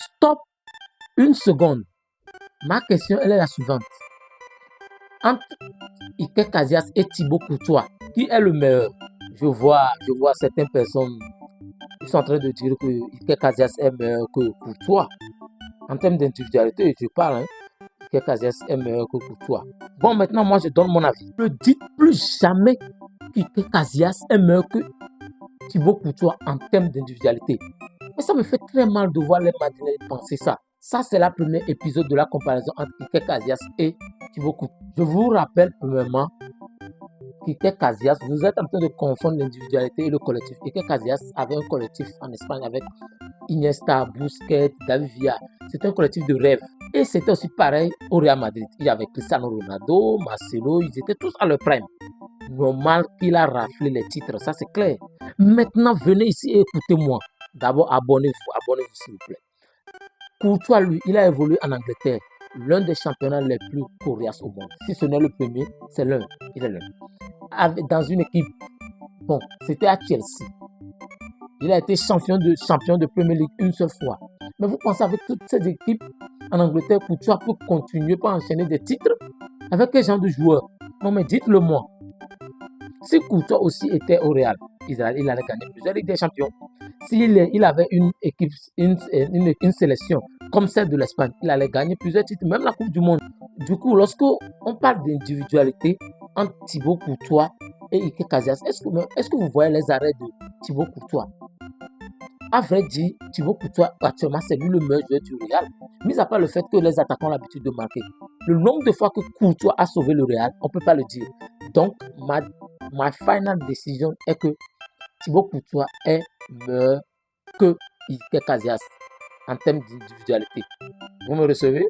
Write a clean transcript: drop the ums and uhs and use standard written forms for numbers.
Stop une seconde. Ma question, elle est la suivante. Entre Iker Casillas et Thibaut Courtois, qui est le meilleur? Je vois certaines personnes qui sont en train de dire que Iker Casillas est meilleur que Courtois. En termes d'individualité, je parle, Iker Casillas est meilleur que Courtois. Bon, maintenant, moi, je donne mon avis. Ne dites plus jamais qu'Iker Casillas est meilleur que Thibaut Courtois en termes d'individualité. Mais ça me fait très mal de voir les Madrilènes penser ça. Ça, c'est le premier épisode de la comparaison entre Iker Casillas et Thibaut Courtois. Je vous rappelle premièrement qu'Iker Casillas, vous êtes en train de confondre l'individualité et le collectif. Iker Casillas avait un collectif en Espagne avec Iniesta, Busquets, David Villa. C'était un collectif de rêve. Et c'était aussi pareil au Real Madrid. Il y avait Cristiano Ronaldo, Marcelo, ils étaient tous à leur prime. Normal qu'il a raflé les titres, ça c'est clair. Maintenant, venez ici et écoutez-moi. D'abord, abonnez-vous s'il vous plaît. Courtois, lui, il a évolué en Angleterre, l'un des championnats les plus coriaces au monde. Si ce n'est le premier, c'est l'un. Il est l'un. Dans une équipe, bon, c'était à Chelsea. Il a été champion de Premier League une seule fois. Mais vous pensez avec toutes ces équipes en Angleterre, Courtois peut continuer par enchaîner des titres? Avec quel genre de joueur? Non, mais dites-le moi. Si Courtois aussi était au Real, il allait gagner plusieurs Ligues des Champions. S'il avait une équipe, une sélection comme celle de l'Espagne, il allait gagner plusieurs titres, même la Coupe du Monde. Du coup, lorsqu'on parle d'individualité entre Thibaut Courtois et Iker Casillas, est-ce que vous voyez les arrêts de Thibaut Courtois? À vrai dire, Thibaut Courtois, actuellement, c'est lui le meilleur joueur du Real. Mis à part le fait que les attaquants ont l'habitude de marquer. Le nombre de fois que Courtois a sauvé le Real, on ne peut pas le dire. Donc, ma final décision est que Thibaut Courtois est meilleur que Iker Casillas en termes d'individualité. Vous me recevez?